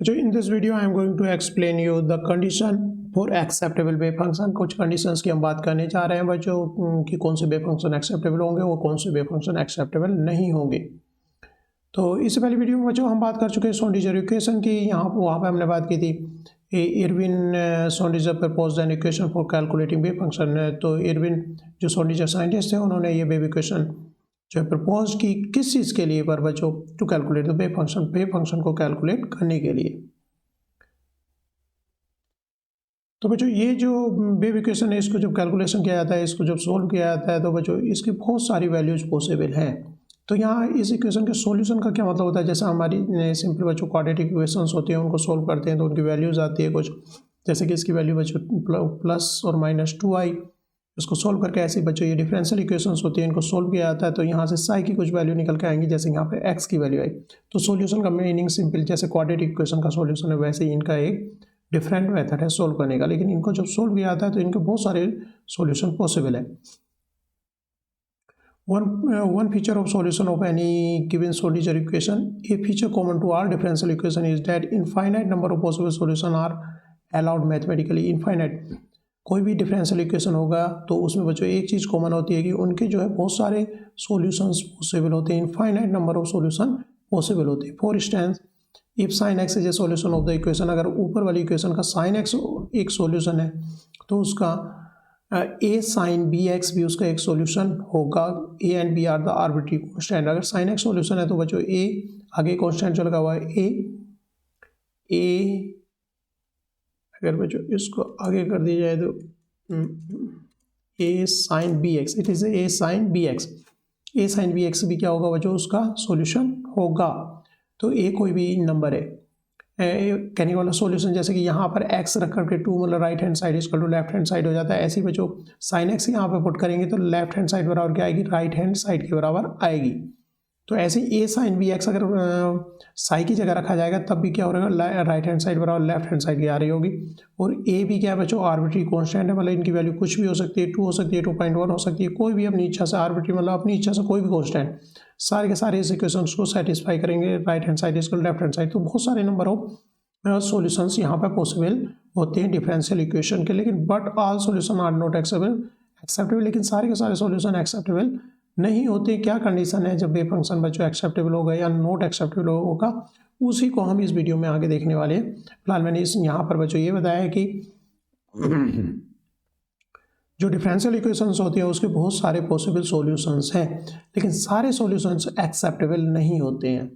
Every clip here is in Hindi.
So in this video I am going to explain you the condition for acceptable wave function। कुछ conditions की हम बात करने जा रहे हैं बच्चों कि कौन से wave function acceptable होंगे और कौन से wave function acceptable नहीं होंगे। तो इससे पहले वीडियो में बच्चों हम बात कर चुके हैं सोंडिजर इक्वेशन की। वहाँ पे हमने बात की थी Erwin Schrodinger proposed an equation for calculating wave function. तो इरविन जो सोंडिजर साइंटिस्ट थे उन्होंने ये वेव इक्वेशन जो है प्रपोज की किस चीज़ के लिए पर बच्चों, to calculate the wave function को कैलकुलेट करने के लिए। तो बच्चों ये जो वेव इक्वेशन है इसको जब कैलकुलेशन किया जाता है, इसको जब सोल्व किया जाता है तो बच्चों इसकी बहुत सारी वैल्यूज पॉसिबल हैं। तो यहाँ इस इक्वेशन के सॉल्यूशन का क्या मतलब होता है, जैसे हमारी सिंपल बच्चों क्वाड्रेटिक इक्वेशंस होती हैं उनको सोल्व करते हैं तो उनकी वैल्यूज आती है कुछ, जैसे कि इसकी वैल्यू बच्चों प्लस और माइनस 2i। इसको सोल्व करके ऐसे बच्चों ये डिफरेंशियल इक्वेशंस होती हैं, इनको सोल्व किया जाता है तो यहाँ से साई की कुछ वैल्यू निकल के आएंगी, जैसे यहाँ पे एक्स की वैल्यू आई। तो सॉल्यूशन का मीनिंग सिंपल, जैसे क्वाड्रेटिक इक्वेशन का सॉल्यूशन है वैसे ही इनका एक डिफरेंट मेथड है सोल्व करने का, लेकिन इनको जब सोल्व किया जाता है तो इनके बहुत सारे सॉल्यूशन पॉसिबल है। One feature of solution of any given Schrodinger equation, a feature common to all differential equation is that infinite number of possible solutions are allowed mathematically। infinite कोई भी डिफरेंशियल इक्वेशन होगा तो उसमें बच्चों एक चीज़ कॉमन होती है कि उनके जो है बहुत सारे सॉल्यूशंस पॉसिबल होते हैं, infinite number of solution possible होते हैं। For instance if sine x is a solution of the equation, अगर ऊपर वाली इक्वेशन का साइन एक्स एक सॉल्यूशन है तो उसका ए साइन बी एक्स भी उसका एक सॉल्यूशन होगा। A and B are the arbitrary constant. अगर साइन एक्स सॉल्यूशन है तो बच्चों ए आगे कॉन्स्टेंट जो लगा हुआ है ए अगर बच्चों इसको आगे कर दिया जाए तो A sine B X, it is A sine B X. A sine B X भी क्या होगा बच्चों, उसका सॉल्यूशन होगा। तो ए कोई भी नंबर है कहने वाला सॉल्यूशन, जैसे कि यहाँ पर एक्स रख करके 2 मतलब राइट हैंड साइड इसका टू लेफ्ट हैंड साइड हो जाता है। ऐसे ही बच्चों साइन एक्स यहाँ पे पुट करेंगे तो लेफ्ट हैंड साइड बराबर क्या आएगी, राइट हैंड साइड के बराबर आएगी। तो ऐसे ए साइन बी एक्स अगर साई की जगह रखा जाएगा तब भी क्या हो रहेगा, राइट हैंड साइड बराबर लेफ्ट हैंड साइड की आ रही होगी। और ए भी क्या है बच्चों, आर्बिट्री कांस्टेंट है, मतलब इनकी वैल्यू कुछ भी हो सकती है, 2 हो सकती है, 2.1 हो सकती है, कोई भी अपनी इच्छा से आर्बिट्री मतलब अपनी इच्छा से कोई भी कांस्टेंट, सारे के सारे इस इक्वेशंस को सेटिस्फाई करेंगे। राइट हैंड साइड इसको लेफ्ट हैंड साइड, तो बहुत सारे नंबर ऑफ सॉल्यूशंस यहाँ पर पॉसिबल होते हैं डिफरेंशियल इक्वेशन के। लेकिन but all solution are not acceptable, लेकिन सारे के सारे सॉल्यूशन एक्सेप्टेबल नहीं होते। क्या कंडीशन है जब वेव फंक्शन बच्चों एक्सेप्टेबल होगा या नॉट एक्सेप्टेबल होगा, उसी को हम इस वीडियो में आगे देखने वाले हैं। फिलहाल मैंने यहाँ पर बच्चों ये बताया है कि जो डिफरेंशियल इक्वेशंस होती हैं उसके बहुत सारे पॉसिबल सॉल्यूशंस हैं, लेकिन सारे सॉल्यूशंस एक्सेप्टेबल नहीं होते हैं।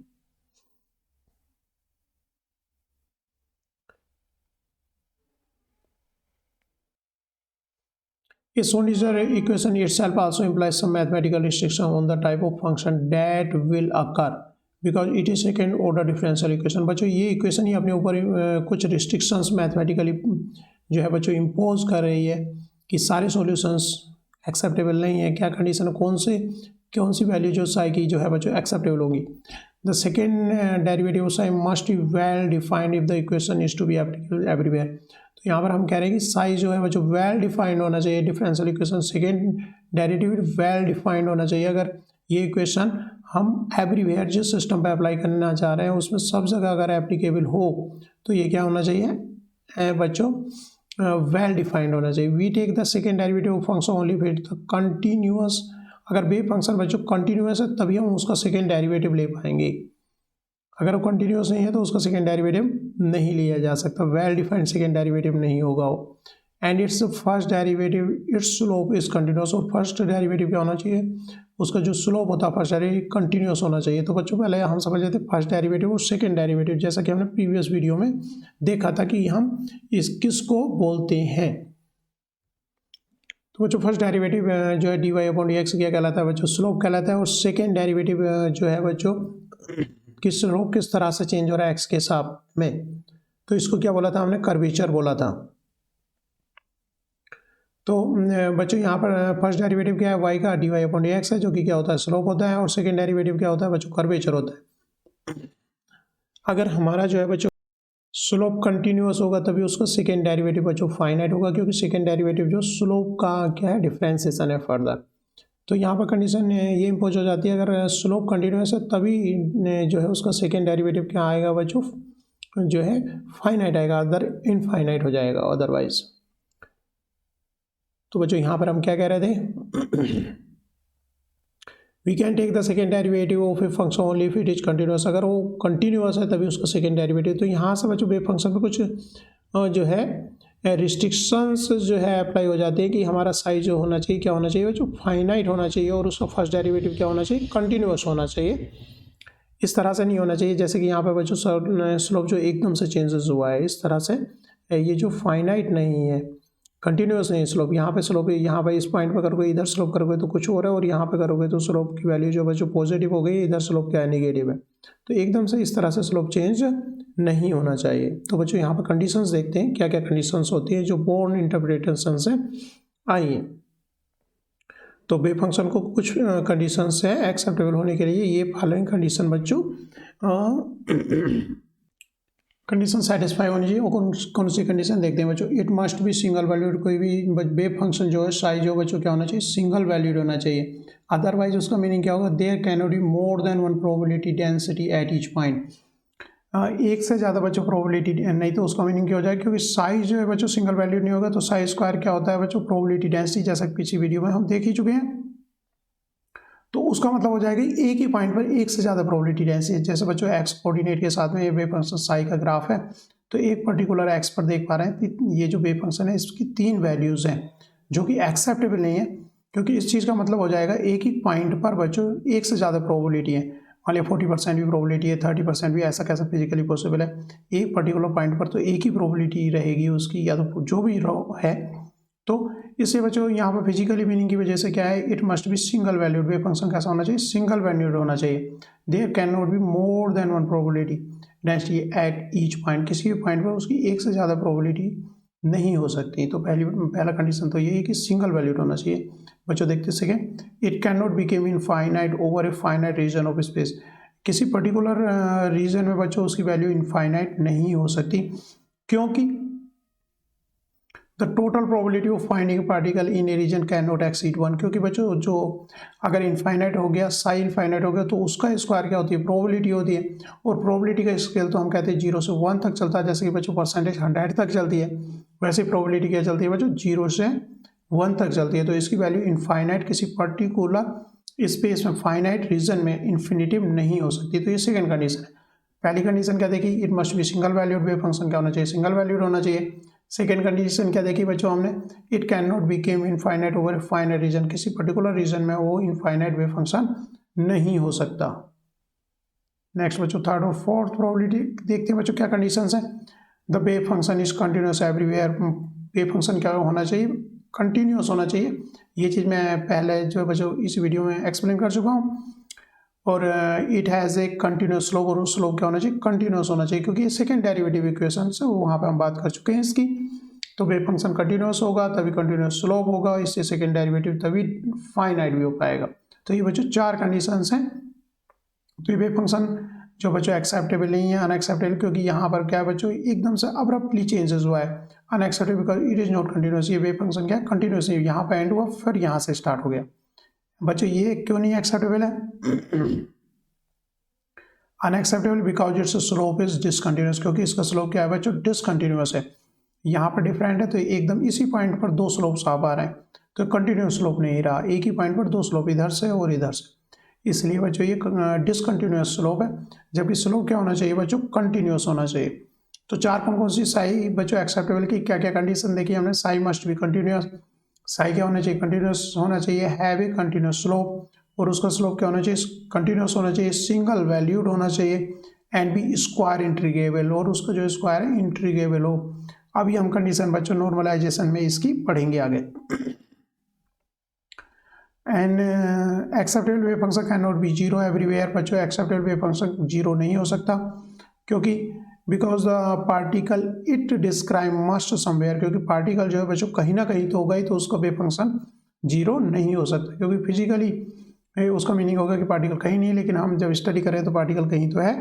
A Schrodinger equation itself also implies some mathematical restriction on the type of function that will occur because it is second order differential equation। बच्चों ये इक्वेशन ही अपने ऊपर कुछ रिस्ट्रिक्शंस मैथमेटिकली जो है बच्चों इम्पोज कर रही है कि सारे सॉल्यूशंस एक्सेप्टेबल नहीं है। क्या कंडीशन, कौन सी वैल्यू जो साई की जो है बच्चों एक्सेप्टेबल होंगी। The second derivative psi must be well defined if the equation is to be applicable everywhere. तो यहाँ पर हम कह रहे हैं कि साई जो है बच्चों वेल डिफाइंड होना चाहिए। Differential equation second derivative well defined होना चाहिए। अगर ये इक्वेशन हम एवरीवेयर जिस सिस्टम पे अप्लाई करना चाह रहे हैं उसमें सब जगह अगर एप्लीकेबल हो तो ये क्या होना चाहिए बच्चों, वेल डिफाइंड होना चाहिए। We take the second derivative function only with the continuous. अगर वेव फंक्शन बच्चों कंटिन्यूअस है तभी हम उसका सेकेंड डेरिवेटिव ले पाएंगे, अगर वो कंटिन्यूअस नहीं है तो उसका सेकेंड डेरिवेटिव नहीं लिया जा सकता, वेल डिफाइंड सेकेंड डेरिवेटिव नहीं होगा वो। And it's first derivative it's slope is continuous. और फर्स्ट डेरिवेटिव क्या होना चाहिए, उसका जो स्लोप होता है फर्स्ट डेरिवेटिव कंटिन्यूअस होना चाहिए। तो बच्चों पहले हम समझ लेते हैं फर्स्ट डेरिवेटिव और सेकेंड डेरिवेटिव, जैसा कि हमने प्रीवियस वीडियो में देखा था कि हम इस किसको बोलते हैं। तो बच्चों फर्स्ट डेरिवेटिव जो है dy अपॉन dx क्या कहलाता है बच्चों, स्लोप कहलाता है। और सेकेंड डेरिवेटिव जो है बच्चों किस स्लोप किस तरह से चेंज हो रहा है एक्स के हिसाब में, तो इसको क्या बोला था हमने, कर्वेचर बोला था। तो बच्चों यहाँ पर फर्स्ट डेरिवेटिव क्या है, y का dy अपॉन dx है जो कि क्या होता है, स्लोप होता है। और सेकेंड डेरिवेटिव क्या होता है बच्चों, कर्वेचर होता है। अगर हमारा जो है बच्चों स्लोप कंटिन्यूअस होगा तभी उसका सेकेंड डेरिवेटिव बच्चों फाइनाइट होगा, क्योंकि सेकेंड डेरिवेटिव जो स्लोप का क्या है, डिफरेंशिएशन है फर्दर। तो यहाँ पर कंडीशन ये इम्पोज हो जाती है, अगर स्लोप कंटिन्यूअस है तभी जो है उसका सेकेंड डेरिवेटिव क्या आएगा बच्चों, जो है फाइनाइट आएगा, अदर इनफाइनाइट हो जाएगा अदरवाइज। तो बच्चों यहाँ पर हम क्या कह रहे थे, we can take the second derivative of a function only if it is continuous. अगर वो कंटिन्यूस है तभी उसका सेकेंड डेरिवेटिव। तो यहाँ से बच्चों वेव फंक्शन पे कुछ जो है रिस्ट्रिक्शंस जो है अप्लाई हो जाते हैं कि हमारा साइज जो होना चाहिए, क्या होना चाहिए बच्चों, फाइनाइट होना चाहिए, और उसका फर्स्ट डेरिवेटिव क्या होना चाहिए, कंटिन्यूस होना चाहिए। इस तरह से नहीं होना चाहिए जैसे कि यहाँ पे बच्चों स्लोप जो एकदम से चेंजेस हुआ है, इस तरह से ये जो फाइनाइट नहीं है, कंटिन्यूस नहीं स्लोप। यहाँ पे स्लोप, यहाँ पे इस पॉइंट पर करोगे, इधर स्लोप करोगे तो कुछ और है, और यहाँ पे करोगे तो स्लोप की वैल्यू जो बच्चों पॉजिटिव हो गई, इधर स्लोप क्या है, नेगेटिव है। तो एकदम से इस तरह से स्लोप चेंज नहीं होना चाहिए। तो बच्चों यहाँ पर कंडीशंस देखते हैं क्या क्या कंडीशंस होती है जो बोर्न इंटरप्रिटेशन से आई हैं। तो वेव फंक्शन को कुछ कंडीशंस है एक्सेप्टेबल होने के लिए, ये फॉलोइंग कंडीशन बच्चों कंडीशन सेटिस्फाई होनी चाहिए। और कौन सी कंडीशन देखते हैं बच्चों, it must be single valued. कोई भी वेव फंक्शन जो है साइज जो बच्चों क्या होना चाहिए, सिंगल वैल्यूड होना चाहिए। अदरवाइज उसका मीनिंग क्या होगा, there can not be more than one probability density at each point. एक से ज़्यादा बच्चों प्रोबेबिलिटी नहीं, तो उसका मीनिंग क्या हो जाएगा, क्योंकि साइज जो है बच्चों सिंगल वैल्यूड नहीं होगा। तो साइज स्क्वायर क्या होता है बच्चों, प्रोबेबिलिटी डेंसिटी, जैसा पिछली वीडियो में हम देख ही चुके हैं। तो उसका मतलब हो जाएगा एक ही पॉइंट पर एक से ज़्यादा प्रोबेबिलिटी डेंसिटी। जैसे बच्चों एक्स कोऑर्डिनेट के साथ में ये वेव फंक्शन साई का ग्राफ है, तो एक पर्टिकुलर एक्स पर देख पा रहे हैं ये जो वेव फंक्शन है इसकी 3 वैल्यूज़ हैं जो कि एक्सेप्टेबल नहीं है, क्योंकि इस चीज़ का मतलब हो जाएगा एक ही पॉइंट पर बच्चों एक से ज़्यादा प्रोबेबिलिटी है। मान लिया 40% भी प्रोबेबिलिटी है, 30% भी, ऐसा कैसा फिजिकली पॉसिबल है। एक पर्टिकुलर पॉइंट पर तो एक ही प्रोबेबिलिटी रहेगी उसकी, या तो जो भी है। तो इससे बच्चों यहाँ पर फिजिकली मीनिंग की वजह से क्या है, it must be single valued. Wave function कैसा होना चाहिए, सिंगल वैल्यूड होना चाहिए। There can not be more than one probability density at each point. किसी भी पॉइंट पर उसकी एक से ज़्यादा प्रोबेबिलिटी नहीं हो सकती। तो पहला कंडीशन तो यही है कि सिंगल वैल्यूड होना चाहिए। बच्चों देखते second, it can not become infinite over a finite region of space. किसी पर्टिकुलर रीजन में बच्चों उसकी वैल्यू इनफाइनाइट नहीं हो सकती, क्योंकि the total probability of finding particle in a region can not exceed 1। क्योंकि बच्चों जो अगर इनफाइनाइट हो गया, साई इनफाइनाइट हो गया, तो उसका स्क्वायर क्या होती है, प्रोबेबिलिटी होती है। और प्रोबेबिलिटी का स्केल तो हम कहते हैं 0 से 1 तक चलता है। जैसे कि बच्चों परसेंटेज 100 तक चलती है, वैसे प्रोबेबिलिटी क्या चलती है बच्चों, 0 से 1 तक चलती है। तो इसकी वैल्यू इनफाइनाइट किसी पर्टिकुलर स्पेस में, फाइनाइट रीजन में इन्फिनिटिव नहीं हो सकती। तो ये सेकेंड कंडीशन है। पहली कंडीशन क्या देखी, it must be single valued. Wave function क्या होना चाहिए, सिंगल वैल्यूड होना चाहिए। सेकेंड कंडीशन क्या देखी बच्चों हमने, it can not become infinite over finite region. किसी पर्टिकुलर रीजन में वो इनफाइनाइट वेव फंक्शन नहीं हो सकता। नेक्स्ट बच्चों थर्ड और फोर्थ प्रोबेबिलिटी देखते हैं बच्चों क्या कंडीशंस हैं। The wave function is continuous everywhere. Wave function क्या होना चाहिए, कंटिन्यूस होना चाहिए। ये चीज़ मैं पहले जो बच्चों इस वीडियो में एक्सप्लेन कर चुका हूँ। और it has a continuous slope, और स्लोप क्या होना चाहिए, कंटिन्यूस होना चाहिए, क्योंकि ये सेकेंड डेरिवेटिव इक्वेशन से वहाँ पे हम बात कर चुके हैं इसकी। तो वेव फंक्शन कंटिन्यूस होगा तभी कंटिन्यूस स्लोप होगा, इससे सेकेंड डेरिवेटिव तभी फाइनाइट भी हो पाएगा। तो ये बच्चों 4 कंडीशंस हैं। तो ये वेव फंक्शन जो बच्चों एक्सेप्टेबल नहीं है, अनएक्सेप्टेबल, क्योंकि यहाँ पर क्या है बच्चों एकदम से अब्रप्टली चेंजेस हुआ है। Unacceptable because it is not continuous. ये वेव फंक्शन क्या है, कंटिन्यूस नहीं, यहाँ पर एंड हुआ फिर यहाँ से स्टार्ट हो गया। बच्चों ये क्यों नहीं एक्सेप्टेबल है, unacceptable because it's slope is discontinuous. क्योंकि इसका स्लोप क्या है बच्चों, डिसकंटिन्यूस है। यहाँ पर डिफरेंट है, तो एकदम इसी पॉइंट पर 2 स्लोप्स आ पा रहे हैं, तो कंटिन्यूस स्लोप नहीं रहा। एक ही पॉइंट पर 2 स्लोप, इधर से और इधर से, इसलिए बच्चों ये डिसकंटिन्यूस स्लोप है। जबकि स्लोप क्या होना चाहिए बच्चों, कंटिन्यूस होना चाहिए। तो 4 कौन सी साई बच्चों एक्सेप्टेबल की क्या क्या कंडीशन देखी हमने, Sai must be continuous. Sai क्या होना चाहिए, कंटिन्यूस होना चाहिए, हैव ए कंटिन्यूस स्लोप, और उसका स्लोप क्या होना चाहिए, कंटिन्यूस होना चाहिए, सिंगल वैल्यूड होना चाहिए, एंड बी स्क्वायर इंट्रीगेबल, और उसका जो स्क्वायर है इंट्रीगेबल हो। अभी हम कंडीशन बच्चों नॉर्मलाइजेशन में इसकी पढ़ेंगे आगे। And acceptable wave function can not B zero everywhere. बच्चों एक्सेप्टेबल वेव फंक्शन जीरो नहीं हो सकता, क्योंकि because the particle it describe must somewhere. क्योंकि पार्टिकल जो है बच्चों कहीं ना कहीं तो होगा ही, तो उसका वेव फंक्शन जीरो नहीं हो सकता। क्योंकि फिजिकली उसका मीनिंग होगा कि पार्टिकल कहीं नहीं है, लेकिन हम जब स्टडी करें तो पार्टिकल कहीं तो है।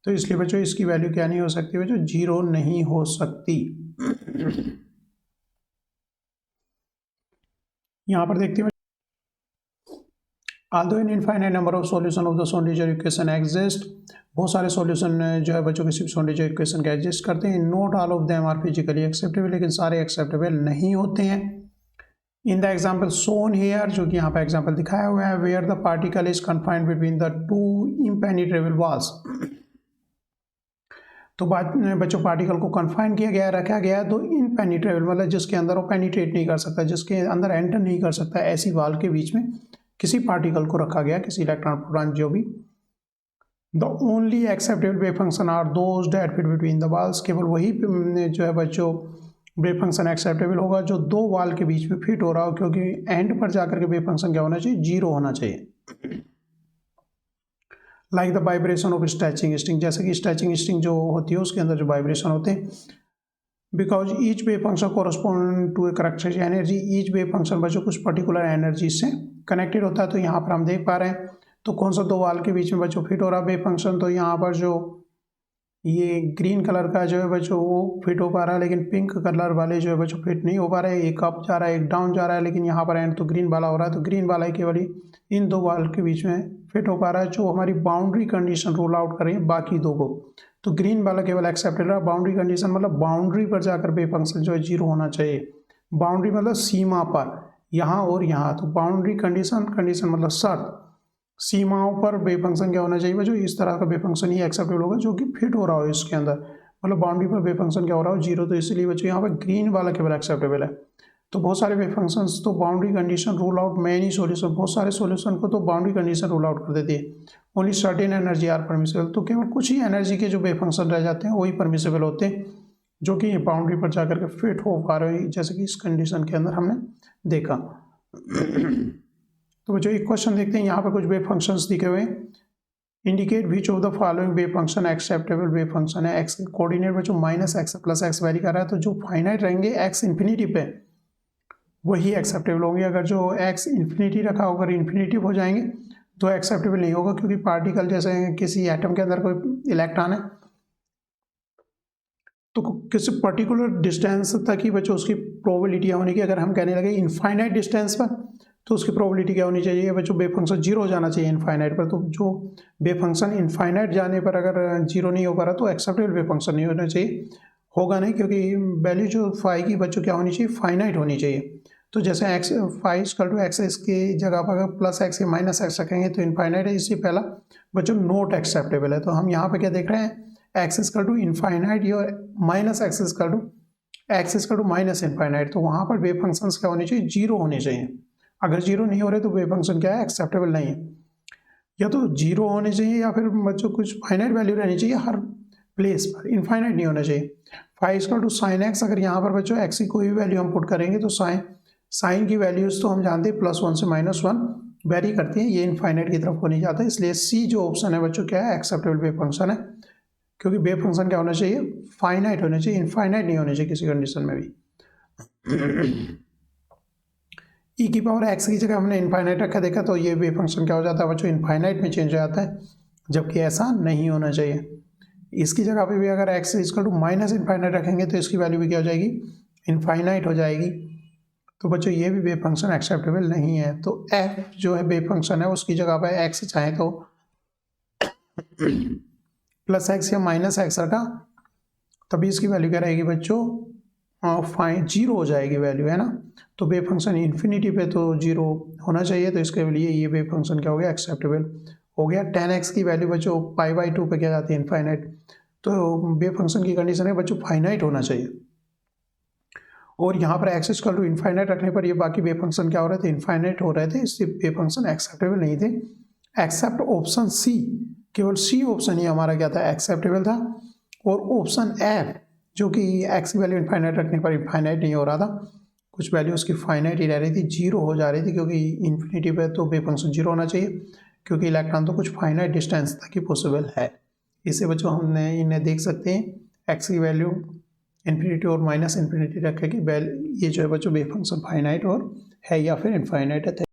तो इसलिए बच्चों इसकी वैल्यू क्या नहीं हो सकती बच्चों, जीरो नहीं हो सकती। यहाँ पर देखते हैं although an infinite number of solution of the Schrödinger equation exist, बहुत सारे सॉल्यूशन जो है बच्चों किसी Schrödinger इक्वेशन का एग्जिस्ट करते हैं, not all of them are physically acceptable, लेकिन सारे एक्सेप्टेबल नहीं होते हैं। In the example shown here, जो कि यहाँ पर एग्जाम्पल दिखाया हुआ है, where the particle is confined between the two impenetrable walls, तो बच्चों पार्टिकल को कन्फाइन किया गया, रखा गया, तो इनपेनिट्रेबल मतलब जिसके अंदर वो पेनिट्रेट नहीं कर सकता, जिसके अंदर एंटर नहीं कर सकता, ऐसी वॉल के बीच में किसी पार्टिकल को रखा गया, किसी इलेक्ट्रॉन प्रोटॉन जो भी। The only acceptable wave function are those that fit between the walls, केवल वही जो है बच्चों वेव फंक्शन एक्सेप्टेबल होगा जो दो वॉल के बीच में फिट हो रहा हो, क्योंकि एंड पर जाकर के वेव फंक्शन क्या होना चाहिए, जीरो होना चाहिए। Like the vibration of stretching string, जैसे कि स्ट्रेचिंग स्ट्रिंग जो होती है उसके अंदर जो वाइब्रेशन होते हैं, because each wave function correspond to a characteristic energy, each wave function बच्चों कुछ पर्टिकुलर एनर्जी से कनेक्टेड होता है। तो यहाँ पर हम देख पा रहे हैं, तो कौन सा दो वाल के बीच में बच्चों फिट हो रहा है वेव फंक्शन, तो यहाँ पर जो ये ग्रीन कलर का जो है बच्चों वो फिट हो पा रहा है, लेकिन पिंक कलर वाले जो है बच्चों फिट नहीं हो पा रहे, एक अप जा रहा है एक डाउन जा रहा है, लेकिन यहाँ पर एंड तो ग्रीन वाला हो रहा है, तो ग्रीन वाला ही केवल इन दो वाल के बीच में फिट हो पा रहा है, जो हमारी बाउंड्री कंडीशन रूल आउट कर रही है बाकी दो को। तो ग्रीन वाला केवल एक्सेप्टेबल है, बाउंड्री कंडीशन मतलब बाउंड्री पर जाकर वेव फंक्शन जो है जीरो होना चाहिए। बाउंड्री मतलब सीमा पर, यहाँ और यहाँ, तो बाउंड्री कंडीशन, कंडीशन मतलब शर्त, सीमाओं पर वेव फंक्शन क्या होना चाहिए जो इस तरह का वेव फंक्शन ही एक्सेप्टेबल होगा जो कि फिट हो रहा हो इसके अंदर, मतलब बाउंड्री पर वेव फंक्शन क्या हो रहा हो, जीरो। तो इसलिए बच्चों यहाँ पर ग्रीन वाला केवल एक्सेप्टेबल है। तो बहुत सारे वेव फंक्शंस तो boundary condition rule out many solution, बहुत सारे सॉल्यूशन को तो बाउंड्री कंडीशन रूल आउट कर देती है। Only certain energy are permissible, तो केवल कुछ ही एनर्जी के जो वेव फंक्शन रह जाते हैं वही परमिसेबल होते हैं, जो कि बाउंड्री पर जाकर के फिट हो पा रहे हैं, जैसे कि इस कंडीशन के अंदर हमने देखा। तो बच्चों एक क्वेश्चन देखते हैं, यहाँ पर कुछ वेव फंक्शंस दिखे हुए हैं। Indicate which of the following wave function acceptable wave function है। एक्स कोऑर्डिनेट बच्चों minus x plus x very कर रहा है, तो जो फाइनाइट रहेंगे एक्स इन्फिनिटी पे वही एक्सेप्टेबल होंगे। अगर जो एक्स इन्फिनिटी रखा होगा इन्फिनिटिव हो जाएंगे तो एक्सेप्टेबल नहीं होगा, क्योंकि पार्टिकल जैसे किसी एटम के अंदर कोई इलेक्ट्रॉन है तो किसी पर्टिकुलर डिस्टेंस तक ही बच्चों उसकी प्रोबेबिलिटी होने की, अगर हम कहने लगे इनफाइनाइट डिस्टेंस पर तो उसकी प्रोबेबिलिटी क्या होनी चाहिए बच्चों, वेव फंक्शन जीरो हो जाना चाहिए इनफाइनाइट पर। तो जो वेव फंक्शन इनफाइनाइट जाने पर अगर जीरो नहीं हो पा रहा तो एक्सेप्टेबल वेव फंक्शन नहीं होना चाहिए, होगा नहीं, क्योंकि वैल्यू जो फाई की बच्चों क्या होनी चाहिए, फाइनाइट होनी चाहिए। तो जैसे x phi equal to x, इसकी जगह पर अगर प्लस एक्स या माइनस एक्स रखेंगे तो इनफाइनाइट है, इससे पहला बच्चों नोट एक्सेप्टेबल है। तो हम यहाँ पे क्या देख रहे हैं, एक्स इक्वल टू इनफाइनाइट और minus x equal to minus infinite, तो वहाँ पर वेव फंक्शंस क्या होने चाहिए, जीरो होने चाहिए। अगर जीरो नहीं हो रहे तो वेव फंक्शन क्या है, एक्सेप्टेबल नहीं है। या तो जीरो होने चाहिए या फिर बच्चों कुछ फाइनाइट वैल्यू रहनी चाहिए हर प्लेस पर, इनफाइनाइट नहीं होना चाहिए। Five equal to sine x, अगर यहाँ पर बच्चों एक्स की कोई भी वैल्यू हम पुट करेंगे तो साइन की वैल्यूज तो हम जानते हैं +1 से -1 वेरी करती हैं, ये इनफाइनाइट की तरफ हो नहीं जाता, इसलिए सी जो ऑप्शन है बच्चों क्या है, एक्सेप्टेबल वेव फंक्शन है, क्योंकि वेव फंक्शन क्या होना चाहिए, फाइनाइट होना चाहिए, इनफाइनाइट नहीं होना चाहिए किसी कंडीशन में भी। ई की पावर एक्स की जगह हमने इनफाइनाइट रखा देखा, तो ये वेव फंक्शन क्या हो जाता है बच्चों, इनफाइनाइट में चेंज हो जाता है, जबकि ऐसा नहीं होना चाहिए। इसकी जगह पे भी अगर x equal to minus infinite रखेंगे तो इसकी वैल्यू भी क्या हो जाएगी, इनफाइनाइट हो जाएगी। तो बच्चों ये भी वेव फंक्शन एक्सेप्टेबल नहीं है। तो एफ जो है वेव फंक्शन है उसकी जगह पर एक्स चाहे तो प्लस एक्स या माइनस एक्स रखा, तभी इसकी वैल्यू क्या रहेगी बच्चों, जीरो हो जाएगी वैल्यू, है ना। तो वेव फंक्शन इन्फिनिटी पे तो जीरो होना चाहिए, तो इसके लिए ये वेव फंक्शन क्या हो गया, एक्सेप्टेबल हो गया। 10x की वैल्यू बच्चों π/2 पे क्या जाती है, इनफाइनाइट, तो वेव फंक्शन की कंडीशन है बच्चों फाइनाइट होना चाहिए। और यहाँ पर एक्स इक्वल टू इनफाइनाइट रखने पर ये बाकी वेव फंक्शन क्या हो रहे थे, इनफाइनाइट हो रहे थे, इससे वेव फंक्शन एक्सेप्टेबल नहीं थे, एक्सेप्ट ऑप्शन सी, केवल सी ऑप्शन ही हमारा क्या था, एक्सेप्टेबल था। और ऑप्शन एफ जो कि एक्स की वैल्यू इनफाइनाइट रखने पर इनफाइनाइट नहीं हो रहा था, कुछ वैल्यू उसकी फाइनाइट ही रह रही थी, जीरो हो जा रही थी, क्योंकि इन्फिनिटी पे तो वेव फंक्शन जीरो होना चाहिए, क्योंकि इलेक्ट्रॉन तो कुछ फाइनाइट डिस्टेंस तक ही पॉसिबल है। इससे बच्चों हमने इन्हें देख सकते हैं, एक्स की वैल्यू इन्फिनिटी और माइनस इन्फिनिटी रखे कि ये जो है बच्चों वेव फंक्शन फाइनाइट और है या फिर इनफाइनाइट है।